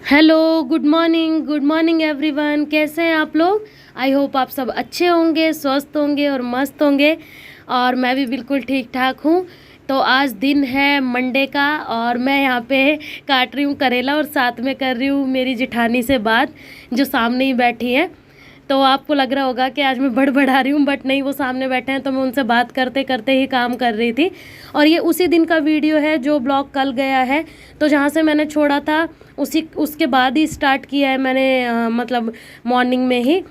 Hello, good morning everyone. कैसे हैं आप लोग? आई होप आप सब अच्छे होंगे, स्वस्थ होंगे और मस्त होंगे। और मैं भी बिल्कुल ठीक ठाक हूँ। तो आज दिन है मंडे का और मैं यहाँ पे काट रही हूँ करेला और साथ में कर रही हूँ मेरी जेठानी से बात, जो सामने ही बैठी है। तो आपको लग रहा होगा कि आज मैं बड़बड़ा रही हूँ, बट नहीं, वो सामने बैठे हैं तो मैं उनसे बात करते करते ही काम कर रही थी। और ये उसी दिन का वीडियो है जो ब्लॉग कल गया है। तो जहाँ से मैंने छोड़ा था उसके बाद ही स्टार्ट किया है मैंने, मतलब मॉर्निंग में ही।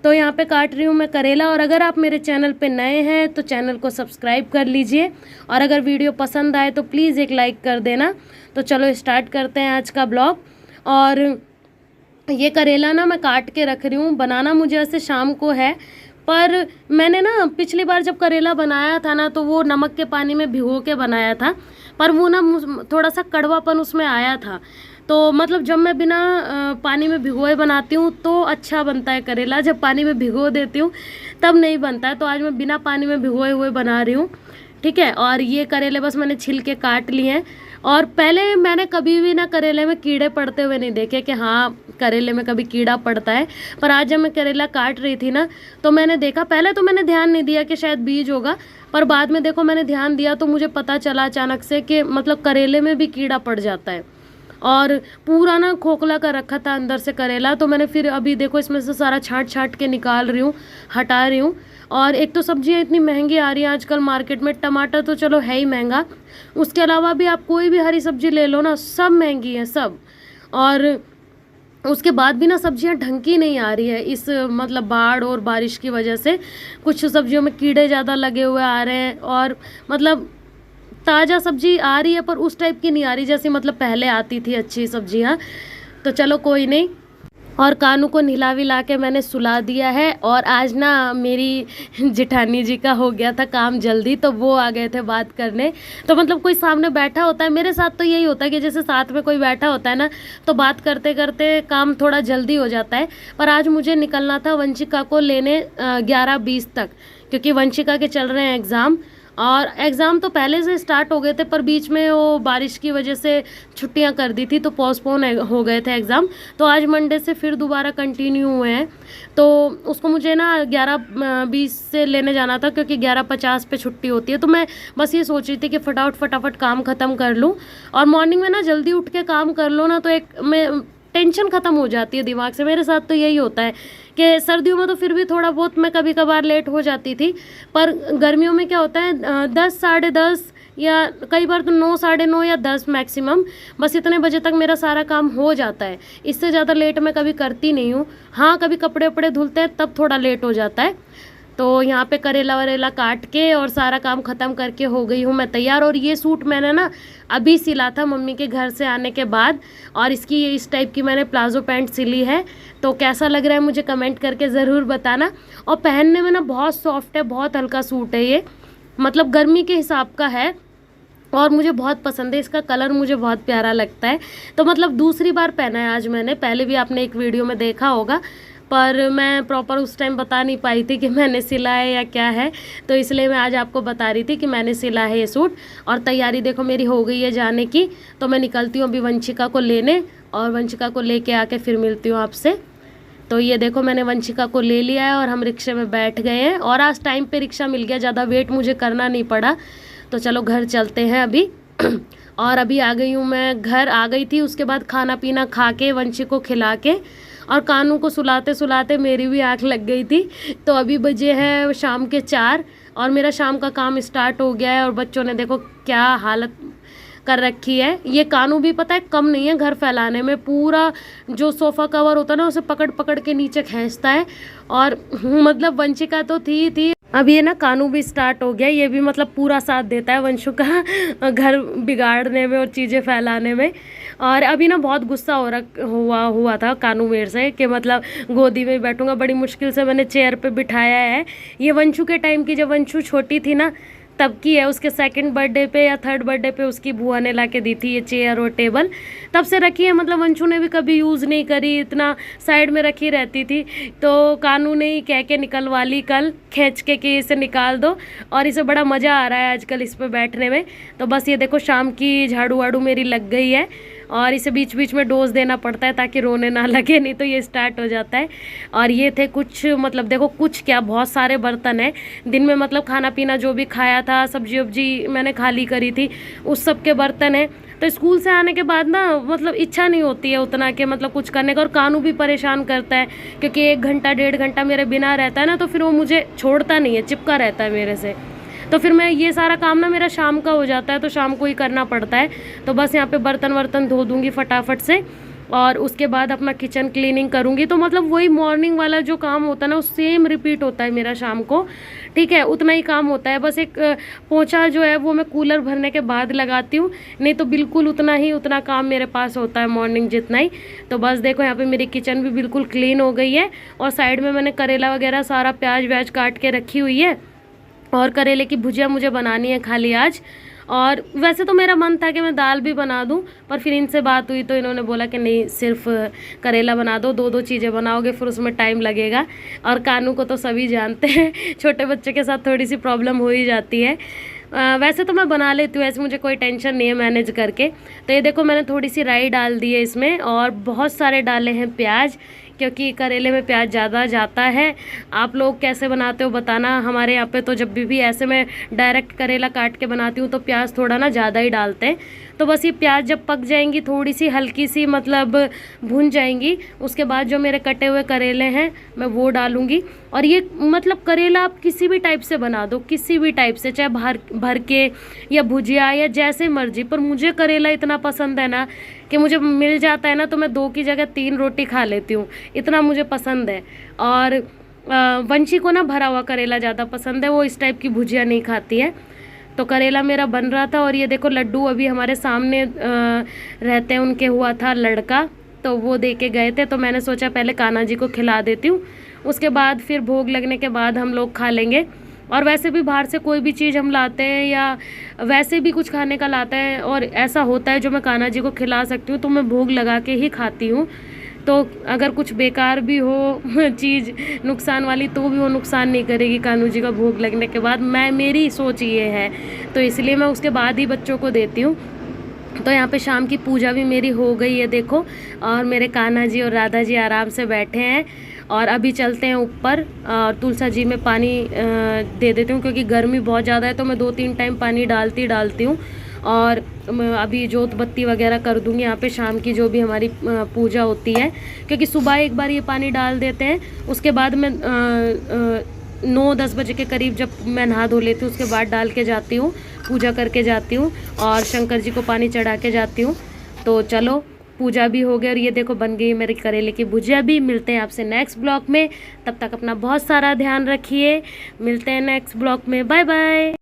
तो यहाँ पे काट रही हूँ मैं करेला। और अगर आप मेरे चैनल पे नए हैं तो चैनल को सब्सक्राइब कर लीजिए, और अगर वीडियो पसंद आए तो प्लीज़ एक लाइक कर देना। तो चलो स्टार्ट करते हैं आज का ब्लॉग। और ये करेला ना मैं काट के रख रही हूँ, बनाना मुझे ऐसे शाम को है। पर मैंने ना पिछली बार जब करेला बनाया था ना, तो वो नमक के पानी में भिगो के बनाया था, पर वो ना थोड़ा सा कड़वापन उसमें आया था। तो मतलब जब मैं बिना पानी में भिगोए बनाती हूँ तो अच्छा बनता है करेला, जब पानी में भिगो देती हूँ तब नहीं बनता है। तो आज मैं बिना पानी में भिगोए हुए बना रही हूँ, ठीक है। और ये करेले बस मैंने छिल के काट लिए हैं। और पहले मैंने कभी भी ना करेले में कीड़े पड़ते हुए नहीं देखे कि हाँ करेले में कभी कीड़ा पड़ता है। पर आज जब मैं करेला काट रही थी ना, तो मैंने देखा, पहले तो मैंने ध्यान नहीं दिया कि शायद बीज होगा, पर बाद में देखो मैंने ध्यान दिया तो मुझे पता चला अचानक से कि मतलब करेले में भी कीड़ा पड़ जाता है। और पूरा ना खोखला कर रखा था अंदर से करेला। तो मैंने फिर अभी देखो इसमें से सारा छांट छांट के निकाल रही हूँ, हटा रही हूँ। और एक तो सब्जियाँ इतनी महंगी आ रही हैं आजकल मार्केट में, टमाटर तो चलो है ही महंगा, उसके अलावा भी आप कोई भी हरी सब्जी ले लो ना, सब महंगी है सब। और उसके बाद भी ना सब्जियां ढंग की नहीं आ रही है इस मतलब बाढ़ और बारिश की वजह से। कुछ सब्जियों में कीड़े ज़्यादा लगे हुए आ रहे हैं, और मतलब ताज़ा सब्जी आ रही है पर उस टाइप की नहीं आ रही जैसे मतलब पहले आती थी अच्छी सब्जियां। तो चलो कोई नहीं। और कानू को नहला विला के मैंने सुला दिया है। और आज ना मेरी जेठानी जी का हो गया था काम जल्दी, तो वो आ गए थे बात करने। तो मतलब कोई सामने बैठा होता है, मेरे साथ तो यही होता है कि जैसे साथ में कोई बैठा होता है ना, तो बात करते करते काम थोड़ा जल्दी हो जाता है। पर आज मुझे निकलना था वंशिका को लेने 11:20 तक, क्योंकि वंशिका के चल रहे हैं एग्ज़ाम। और एग्ज़ाम तो पहले से स्टार्ट हो गए थे, पर बीच में वो बारिश की वजह से छुट्टियां कर दी थी, तो पोस्टपोन हो गए थे एग्ज़ाम। तो आज मंडे से फिर दोबारा कंटिन्यू हुए हैं। तो उसको मुझे ना 11:20 से लेने जाना था, क्योंकि 11:50 पे छुट्टी होती है। तो मैं बस ये सोच रही थी कि फटाफट काम ख़त्म कर लूँ। और मॉर्निंग में ना जल्दी उठ के काम कर लो ना, तो एक मैं टेंशन ख़त्म हो जाती है दिमाग से। मेरे साथ तो यही होता है कि सर्दियों में तो फिर भी थोड़ा बहुत मैं कभी कभार लेट हो जाती थी, पर गर्मियों में क्या होता है 10 10:30 या कई बार तो 9 9:30 या 10 मैक्सिमम, बस इतने बजे तक मेरा सारा काम हो जाता है। इससे ज़्यादा लेट मैं कभी करती नहीं हूँ। हाँ, कभी कपड़े वपड़े धुलते हैं तब थोड़ा लेट हो जाता है। तो यहाँ पे करेला वरेला काट के और सारा काम ख़त्म करके हो गई हूँ मैं तैयार। और ये सूट मैंने ना अभी सिला था मम्मी के घर से आने के बाद, और इसकी इस टाइप की मैंने प्लाजो पैंट सिली है। तो कैसा लग रहा है मुझे कमेंट करके ज़रूर बताना। और पहनने में ना बहुत सॉफ्ट है, बहुत हल्का सूट है ये, मतलब गर्मी के हिसाब का है। और मुझे बहुत पसंद है, इसका कलर मुझे बहुत प्यारा लगता है। तो मतलब दूसरी बार पहना है आज मैंने, पहले भी आपने एक वीडियो में देखा होगा, पर मैं प्रॉपर उस टाइम बता नहीं पाई थी कि मैंने सिला है या क्या है। तो इसलिए मैं आज आपको बता रही थी कि मैंने सिला है ये सूट। और तैयारी देखो मेरी हो गई है जाने की। तो मैं निकलती हूँ अभी वंशिका को लेने, और वंशिका को लेके आके फिर मिलती हूँ आपसे। तो ये देखो मैंने वंशिका को ले लिया है और हम रिक्शे में बैठ गए हैं। और आज टाइम पे रिक्शा मिल गया, ज़्यादा वेट मुझे करना नहीं पड़ा। तो चलो घर चलते हैं अभी। और अभी आ गई हूँ मैं, घर आ गई थी। उसके बाद खाना पीना खा के, वंशी को खिला के और कानू को सुलाते सुलाते मेरी भी आँख लग गई थी। तो अभी बजे हैं शाम के 4 और मेरा शाम का काम स्टार्ट हो गया है। और बच्चों ने देखो क्या हालत कर रखी है। ये कानू भी पता है कम नहीं है घर फैलाने में, पूरा जो सोफ़ा कवर होता है ना उसे पकड़ पकड़ के नीचे खींचता है। और मतलब वंशिका तो थी। अब ये ना कानू भी स्टार्ट हो गया, ये भी मतलब पूरा साथ देता है वंशु का घर बिगाड़ने में और चीज़ें फैलाने में। और अभी ना बहुत गुस्सा हुआ था कानू मेरे से कि मतलब गोदी में बैठूंगा, बड़ी मुश्किल से मैंने चेयर पे बिठाया है। ये वंशु के टाइम की, जब वंशु छोटी थी ना तब की है। उसके 2nd बर्थडे पे या 3rd बर्थडे पे उसकी बुआ ने ला के दी थी ये चेयर और टेबल, तब से रखी है। मतलब वंशु ने भी कभी यूज़ नहीं करी, इतना साइड में रखी रहती थी। तो कानू ने ही कह के निकलवा ली कल, खींच के कि इसे निकाल दो। और इसे बड़ा मज़ा आ रहा है आजकल इस पर बैठने में। तो बस ये देखो शाम की झाड़ू वाड़ू मेरी लग गई है। और इसे बीच बीच में डोज देना पड़ता है ताकि रोने ना लगे, नहीं तो ये स्टार्ट हो जाता है। और ये थे कुछ, मतलब देखो कुछ क्या, बहुत सारे बर्तन हैं। दिन में मतलब खाना पीना जो भी खाया था, सब्जी वब्जी मैंने खाली करी थी, उस सब के बर्तन हैं। तो स्कूल से आने के बाद ना मतलब इच्छा नहीं होती है उतना कि मतलब कुछ करने का, और कानू भी परेशान करता है क्योंकि 1 घंटा 1.5 घंटा मेरे बिना रहता है ना, तो फिर वो मुझे छोड़ता नहीं है, चिपका रहता है मेरे से। तो फिर मैं ये सारा काम ना मेरा शाम का हो जाता है, तो शाम को ही करना पड़ता है। तो बस यहाँ पे बर्तन वर्तन धो दूँगी फटाफट से, और उसके बाद अपना किचन क्लीनिंग करूँगी। तो मतलब वही मॉर्निंग वाला जो काम होता है ना, वो सेम रिपीट होता है मेरा शाम को, ठीक है, उतना ही काम होता है। बस एक पोंछा जो है वो मैं कूलर भरने के बाद लगाती हूँ, नहीं तो बिल्कुल उतना काम मेरे पास होता है मॉर्निंग जितना ही। तो बस देखो यहाँ पे मेरी किचन भी बिल्कुल क्लीन हो गई है, और साइड में मैंने करेला वगैरह सारा प्याज व्याज काट के रखी हुई है, और करेले की भुजिया मुझे बनानी है खाली आज। और वैसे तो मेरा मन था कि मैं दाल भी बना दूं, पर फिर इनसे बात हुई तो इन्होंने बोला कि नहीं, सिर्फ करेला बना दो, 2 चीज़ें बनाओगे फिर उसमें टाइम लगेगा। और कानू को तो सभी जानते हैं, छोटे बच्चे के साथ थोड़ी सी प्रॉब्लम हो ही जाती है। वैसे तो मैं बना लेती हूँ, ऐसे मुझे कोई टेंशन नहीं है मैनेज करके। तो ये देखो मैंने थोड़ी सी राई डाल दी है इसमें, और बहुत सारे डाले हैं प्याज, क्योंकि करेले में प्याज ज़्यादा जाता है। आप लोग कैसे बनाते हो बताना। हमारे यहाँ पे तो जब भी ऐसे मैं डायरेक्ट करेला काट के बनाती हूँ तो प्याज थोड़ा ना ज़्यादा ही डालते हैं। तो बस ये प्याज जब पक जाएंगी, थोड़ी सी हल्की सी मतलब भुन जाएंगी, उसके बाद जो मेरे कटे हुए करेले हैं मैं वो डालूँगी। और ये मतलब करेला आप किसी भी टाइप से बना दो, किसी भी टाइप से, चाहे भर के या भुजिया या जैसे मर्जी, पर मुझे करेला इतना पसंद है ना कि मुझे मिल जाता है ना तो मैं 2 की जगह 3 रोटी खा लेती हूँ, इतना मुझे पसंद है। और वंशी को ना भरा हुआ करेला ज़्यादा पसंद है, वो इस टाइप की भुजिया नहीं खाती है। तो करेला मेरा बन रहा था, और ये देखो लड्डू अभी हमारे सामने रहते हैं, उनके हुआ था लड़का, तो वो दे के गए थे, तो मैंने सोचा पहले कान्हा जी को खिला देती हूँ, उसके बाद फिर भोग लगने के बाद हम लोग खा लेंगे। और वैसे भी बाहर से कोई भी चीज़ हम लाते हैं या वैसे भी कुछ खाने का लाते हैं और ऐसा होता है जो मैं कान्हा जी को खिला सकती हूँ, तो मैं भोग लगा के ही खाती हूँ। तो अगर कुछ बेकार भी हो चीज़ नुकसान वाली, तो भी वो नुकसान नहीं करेगी कान्हू जी का भोग लगने के बाद, मेरी सोच ये है। तो इसलिए मैं उसके बाद ही बच्चों को देती हूँ। तो यहाँ पे शाम की पूजा भी मेरी हो गई है देखो, और मेरे कान्हा जी और राधा जी आराम से बैठे हैं। और अभी चलते हैं ऊपर, और तुलसा जी में पानी दे देती हूँ, क्योंकि गर्मी बहुत ज़्यादा है, तो मैं 2-3 टाइम पानी डालती हूँ। और अभी जोत बत्ती वगैरह कर दूँगी यहाँ पे शाम की जो भी हमारी पूजा होती है, क्योंकि सुबह एक बार ये पानी डाल देते हैं, उसके बाद मैं 9-10 बजे के करीब जब मैं नहा धो लेती हूँ उसके बाद डाल के जाती हूँ, पूजा करके जाती हूँ, और शंकर जी को पानी चढ़ा के जाती हूँ। तो चलो पूजा भी हो गई, और ये देखो बन गई मेरी करेले की भुजिया भी। मिलते हैं आपसे नेक्स्ट ब्लॉग में, तब तक अपना बहुत सारा ध्यान रखिए, मिलते हैं नेक्स्ट ब्लॉग में, बाय बाय।